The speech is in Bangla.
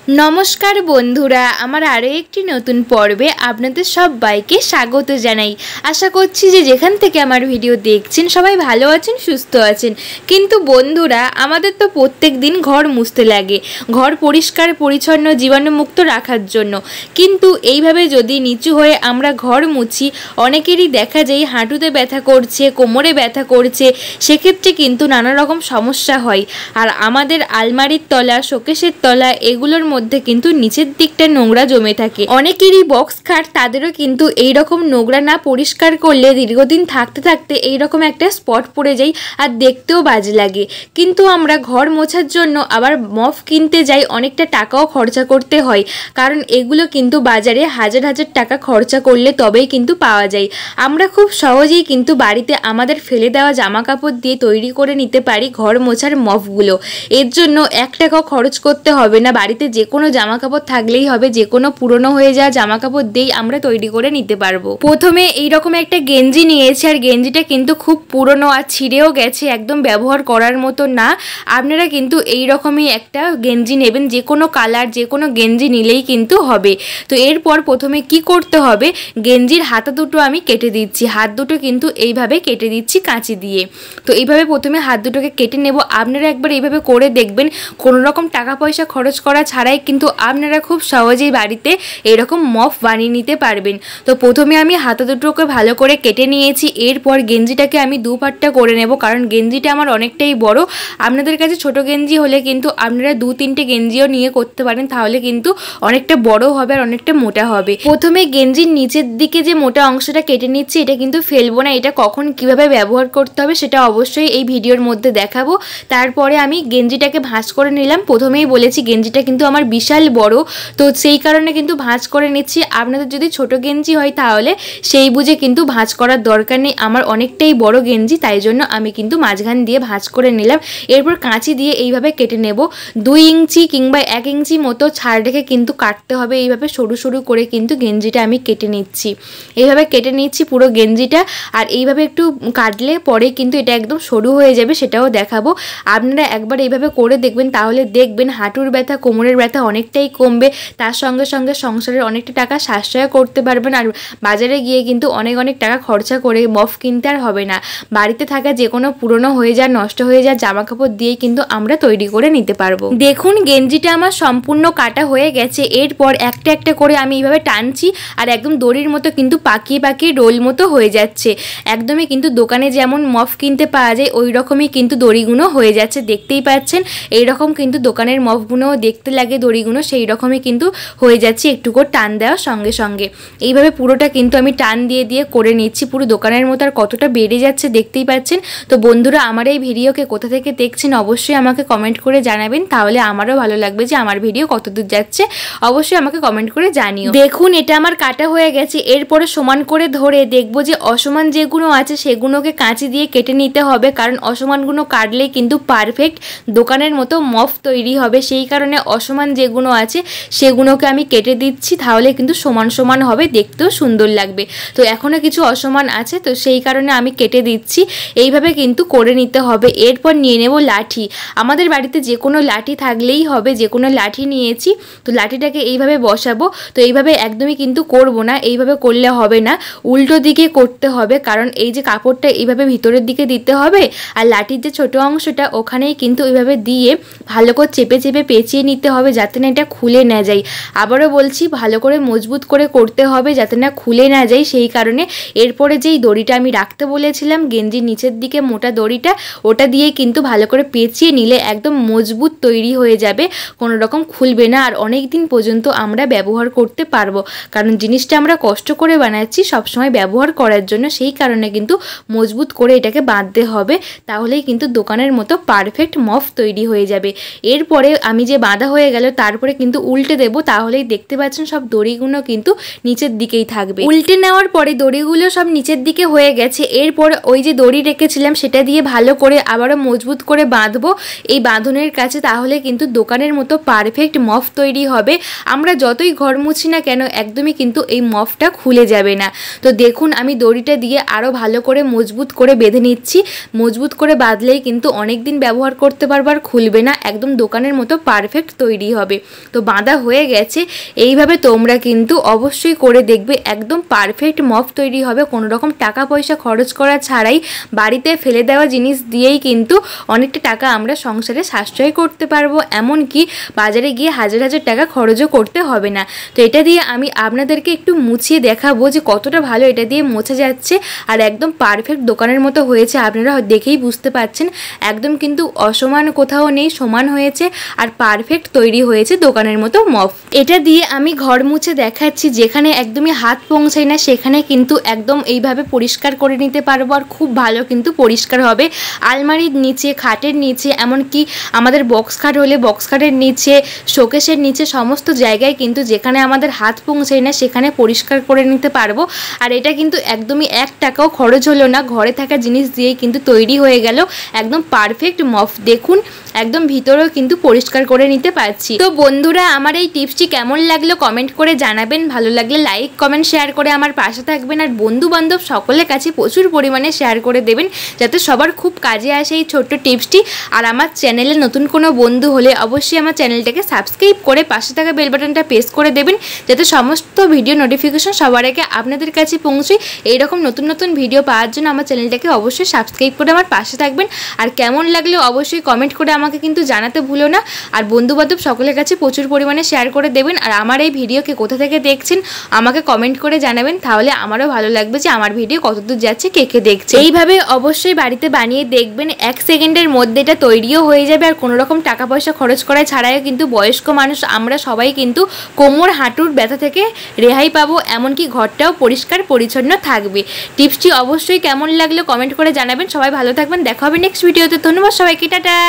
नमस्कार बंधुरा आमार आरो एकटी नतून पर्वे आपनादेर सबाइके स्वागत जानाई। आशा करछि जे जेखान थेके आमार भिडियो देखछेन सबाई भालो आछेन सुस्थ आछेन। किन्तु बंधुरा आमादेर तो प्रत्येक दिन घर मुछते लागे, घर परिष्कार परिच्छन्न जीवाणुमुक्त राखार जोन्नो। किन्तु एइभावे जोदि नीचू हये आमरा घर मुछि अनेकेरই দেখা যায় হাঁটুতে ব্যথা করছে, কোমরে ব্যথা করছে, সেক্ষেত্রে কিন্তু নানা রকম সমস্যা হয়। আর আমাদের আলমারির তলা, শোকেসের তলা এগুলোর মধ্যে কিন্তু নিচের দিকটা নোংরা জমে থাকে। অনেকেরই বক্স খাট তাদেরও কিন্তু এই রকম নোংরা না পরিষ্কার করলে দীর্ঘদিন থাকতে থাকতে এই রকম একটা স্পট পড়ে যায় আর দেখতেও বাজে লাগে। কিন্তু আমরা ঘর মোছার জন্য আবার মপ কিনতে যাই, অনেকটা টাকাও খরচা করতে হয়, কারণ এগুলো কিন্তু বাজারে হাজার হাজার টাকা খরচা করলে তবেই কিন্তু পাওয়া যায়। আমরা খুব সহজেই কিন্তু বাড়িতে আমাদের ফেলে দেওয়া জামা কাপড় দিয়ে তৈরি করে নিতে পারি ঘর মোছার মপগুলো। এর জন্য 1 টাকাও খরচ করতে হবে না, বাড়িতে যে কোনো জামা কাপড় থাকলেই হবে, যে কোনো পুরনো হয়ে যাওয়া জামা কাপড় দিয়েই আমরা তৈরি করে নিতে পারবো। প্রথমে এইরকম একটা গেঞ্জি নিয়েছি, আর গেঞ্জিটা কিন্তু খুব পুরনো আর ছিঁড়েও গেছে, একদম ব্যবহার করার মতো না। আপনারা কিন্তু এই রকমই একটা গেঞ্জি নেবেন, যে কোনো কালার যে কোনো গেঞ্জি নিলেই কিন্তু হবে। তো এরপর প্রথমে কি করতে হবে, গেঞ্জির হাতা দুটো আমি কেটে দিচ্ছি, হাত দুটো কিন্তু এইভাবে কেটে দিচ্ছি কাঁচি দিয়ে। তো এইভাবে প্রথমে হাত দুটোকে কেটে নেব। আপনারা একবার এইভাবে করে দেখবেন, কোনো রকম টাকা পয়সা খরচ করা ছাড়াই কিন্তু আপনারা খুব সহজেই বাড়িতে এরকম মপ বানিয়ে নিতে পারবেন। তো প্রথমে আমি হাতা দুটোকে ভালো করে কেটে নিয়েছি। এরপর গেঞ্জিটাকে আমি দুপাট্টা করে নেব, কারণ গেঞ্জিটা আমার অনেকটাই বড়। আপনাদের কাছে ছোট গেঞ্জি হলে কিন্তু আপনারা 2-3টে গেঞ্জিও নিয়ে করতে পারেন, তাহলে কিন্তু অনেকটা বড় হবে আর অনেকটা মোটা হবে। প্রথমে গেঞ্জির নিচের দিকে যে মোটা অংশটা কেটে নিচ্ছি, এটা কিন্তু ফেলবো না, এটা কখন কিভাবে ব্যবহার করতে হবে সেটা অবশ্যই এই ভিডিওর মধ্যে দেখাবো। তারপরে আমি গেঞ্জিটাকে ভাঁজ করে নিলাম। প্রথমেই বলেছি গেঞ্জিটা কিন্তু আমার বিশাল বড়, তো সেই কারণে কিন্তু ভাঁজ করে নিচ্ছি। আপনাদের যদি ছোট গেঞ্জি হয় তাহলে সেই বুঝে কিন্তু ভাঁজ করার দরকার নেই। আমার অনেকটাই বড় গেঞ্জি, তাই জন্য আমি কিন্তু মাঝখান দিয়ে ভাঁজ করে নিলাম। এরপর কাঁচি দিয়ে এইভাবে কেটে নেব। 2 ইঞ্চি কিংবা 1 ইঞ্চি মতো ছাড় রেখে কিন্তু কাটতে হবে। এইভাবে সরু সরু করে কিন্তু গেঞ্জিটা আমি কেটে নিচ্ছি, এইভাবে কেটে নিচ্ছি পুরো গেঞ্জিটা। আর এইভাবে একটু কাটলে পরে কিন্তু এটা একদম সরু হয়ে যাবে, সেটাও দেখাবো। আপনারা একবার এইভাবে করে দেখবেন, তাহলে দেখবেন হাঁটুর ব্যথা, কোমরের ব্যথা অনেকটাই কমবে। তার সঙ্গে সঙ্গে সংসারের অনেকটা টাকা সাশ্রয় করতে পারবেন। আর বাজারে গিয়ে কিন্তু অনেক টাকা খরচা করে মপ কিনতে আর হবে না। বাড়িতে থাকা যে কোনো পুরনো হয়ে যায়, নষ্ট হয়ে যায় জামা কাপড় দিয়েই কিন্তু আমরা তৈরি করে নিতে পারবো। দেখুন গেঞ্জিটা আমার সম্পূর্ণ কাটা হয়ে গেছে। এরপর একটা একটা করে আমি এইভাবে টানছি, আর একদম দড়ির মতো কিন্তু পাকিয়ে পাকিয়ে রোল মতো হয়ে যাচ্ছে। একদমই কিন্তু দোকানে যেমন মপ কিনতে পাওয়া যায় ওই রকমই কিন্তু দড়িগুলো হয়ে যাচ্ছে, দেখতেই পাচ্ছেন। এইরকম কিন্তু দোকানের মপগুলোও দেখতে লাগে দড়িগুলো, সেই রকমই কিন্তু হয়ে যাচ্ছে একটু করে টান দেওয়ার সঙ্গে সঙ্গে। এইভাবে পুরোটা কিন্তু আমি টান দিয়ে দিয়ে করে নিচ্ছি, পুরো দোকানের মতো। আর কতটা বেড়ে যাচ্ছে দেখতেই পাচ্ছেন। তো বন্ধুরা আমার এই ভিডিওকে কোথা থেকে দেখছেন অবশ্যই আমাকে কমেন্ট করে জানাবেন, তাহলে আমারও ভালো লাগবে যে আমার ভিডিও কতদূর যাচ্ছে। অবশ্যই আমাকে কমেন্ট করে জানিও। দেখুন এটা আমার কাটা হয়ে গেছে। এরপরে সমান করে ধরে দেখবো যে অসমান যেগুলো আছে সেগুলোকে কাঁচি দিয়ে কেটে নিতে হবে, কারণ অসমানগুলো কাটলেই কিন্তু পারফেক্ট দোকানের মতো মপ তৈরি হবে। সেই কারণে অসমান যেগুলো আছে সেগুলোকে আমি কেটে দিচ্ছি, তাহলে কিন্তু সমান সমান হবে, দেখতেও সুন্দর লাগবে। তো এখনও কিছু অসমান আছে, তো সেই কারণে আমি কেটে দিচ্ছি। এইভাবে কিন্তু করে নিতে হবে। এরপর নিয়ে নেব লাঠি। আমাদের বাড়িতে যে কোনো লাঠি থাকলেই হবে, যে কোনো লাঠি নিয়েছি। তো লাঠিটাকে এইভাবে বসাবো। তো এইভাবে একদমই কিন্তু করব না, এইভাবে করলে হবে না, উল্টো দিকে করতে হবে, কারণ এই যে কাপড়টা এইভাবে ভিতরের দিকে দিতে হবে, আর লাঠির যে ছোট অংশটা ওখানেই কিন্তু এইভাবে দিয়ে ভালো করে চেপে চেপে পেঁচিয়ে নিতে হবে, যাতে না এটা খুলে না যায়। আবারও বলছি ভালো করে মজবুত করে করতে হবে, যাতে না খুলে না যায়। সেই কারণে এরপরে যেই দড়িটা আমি রাখতে বলেছিলাম গেঞ্জির নিচের দিকে মোটা দড়িটা, ওটা দিয়ে কিন্তু ভালো করে পেঁচিয়ে নিলে একদম মজবুত তৈরি হয়ে যাবে, কোনো রকম খুলবে না, আর অনেক দিন পর্যন্ত আমরা ব্যবহার করতে পারবো। কারণ জিনিসটা আমরা কষ্ট করে বানাচ্ছি সবসময় ব্যবহার করার জন্য, সেই কারণে কিন্তু মজবুত করে এটাকে বাঁধতে হবে, তাহলেই কিন্তু দোকানের মতো পারফেক্ট মপ তৈরি হয়ে যাবে। এরপরে আমি যে বাঁধা হয়ে গেল তারপরে কিন্তু উল্টে দেবো, তাহলেই দেখতে পাচ্ছেন সব দড়িগুলো কিন্তু নিচের দিকেই থাকবে। উল্টে নেওয়ার পরে দড়িগুলো সব নিচের দিকে হয়ে গেছে। এরপর ওই যে দড়ি রেখেছিলাম সেটা দিয়ে ভালো করে আবারও মজবুত করে বাঁধবো এই বাঁধনের কাছে, তাহলে কিন্তু দোকানের মতো পারফেক্ট মপ তৈরি হবে। আমরা যতই ঘর মুছি না কেন একদমই কিন্তু এই মপটা খুলে যাবে না। তো দেখুন আমি দড়িটা দিয়ে আরও ভালো করে মজবুত করে বেঁধে নিচ্ছি। মজবুত করে বাঁধলেই কিন্তু অনেক দিন ব্যবহার করতে পারবো আর খুলবে না, একদম দোকানের মতো পারফেক্ট তৈরি হবে। তো বাঁধা হয়ে গেছে। এইভাবে তোমরা কিন্তু অবশ্যই করে দেখবে, একদম পারফেক্ট মপ তৈরি হবে, কোনো রকম টাকা পয়সা খরচ করা ছাড়াই বাড়িতে ফেলে দেওয়া জিনিস দিয়েই কিন্তু অনেকটা টাকা আমরা সংসারে সাশ্রয় করতে পারবো, এমনকি বাজারে গিয়ে হাজার হাজার টাকা খরচও করতে হবে না। তো এটা দিয়ে আমি আপনাদেরকে একটু মুছিয়ে দেখাবো যে কতটা ভালো এটা দিয়ে মোছা যাচ্ছে আর একদম পারফেক্ট দোকানের মতো হয়েছে। আপনারা দেখেই বুঝতে পারছেন একদম কিন্তু অসমান কোথাও নেই, সমান হয়েছে আর পারফেক্ট তৈরি হয়েছে দোকানের মতো মপ। এটা দিয়ে আমি ঘর মুছে দেখাচ্ছি, যেখানে একদমই হাত পৌঁছায় না সেখানে কিন্তু একদম এইভাবে পরিষ্কার করে নিতে পারবো আর খুব ভালো কিন্তু পরিষ্কার হবে। আলমারির নিচে, খাটের নিচে, এমনকি আমাদের বক্স খাট হলে বক্স খাটের নিচে, শোকেসের নিচে, সমস্ত জায়গায় কিন্তু যেখানে আমাদের হাত পৌঁছায় না সেখানে পরিষ্কার করে নিতে পারবো। আর এটা কিন্তু একদমই 1 টাকাও খরচ হলো না, ঘরে থাকা জিনিস দিয়েই কিন্তু তৈরি হয়ে গেল একদম পারফেক্ট মপ। দেখুন একদম ভিতরেও কিন্তু পরিষ্কার করে নিতে পারছি। তো বন্ধুরা, আমার এই টিপসটি কেমন লাগলো কমেন্ট করে জানাবেন। ভালো লাগলে লাইক কমেন্ট শেয়ার করে আমার পাশে থাকবেন আর বন্ধু বান্ধব সকলের কাছে প্রচুর পরিমাণে শেয়ার করে দেবেন, যাতে সবার খুব কাজে আসে এই ছোট্ট টিপসটি। আর আমার চ্যানেলে নতুন কোনো বন্ধু হলে অবশ্যই আমার চ্যানেলটাকে সাবস্ক্রাইব করে পাশে থাকা বেল বাটনটা প্রেস করে দেবেন, যাতে সমস্ত ভিডিও নোটিফিকেশন সবার আগে আপনাদের কাছে পৌঁছয়। এইরকম নতুন নতুন ভিডিও পাওয়ার জন্য আমার চ্যানেলটাকে অবশ্যই সাবস্ক্রাইব করে আমার পাশে থাকবেন। আর কেমন লাগলো অবশ্যই কমেন্ট করে আমাকে কিন্তু জানাতে ভুলো না। আর বন্ধু বান্ধব সকলের কাছে প্রচুর পরিমাণে শেয়ার করে দেবেন। আর আমার এই ভিডিওকে কোথা থেকে দেখছেন আমাকে কমেন্ট করে জানাবেন, তাহলে আমারও ভালো লাগবে যে আমার ভিডিও কতদূর যাচ্ছে, কে কে দেখছে। এইভাবে অবশ্যই বাড়িতে বানিয়ে দেখবেন, 1 সেকেন্ডের মধ্যে এটা তৈরিও হয়ে যাবে আর কোনো রকম টাকা পয়সা খরচ করা ছাড়াই কিন্তু বয়স্ক মানুষ আমরা সবাই কিন্তু কোমর হাঁটুর ব্যথা থেকে রেহাই পাবো, এমনকি ঘরটাও পরিষ্কার পরিচ্ছন্ন থাকবে। টিপসটি অবশ্যই কেমন লাগলো কমেন্ট করে জানাবেন। সবাই ভালো থাকবেন, দেখা হবে নেক্সট ভিডিওতে। ধন্যবাদ সবাইকে, টাটা।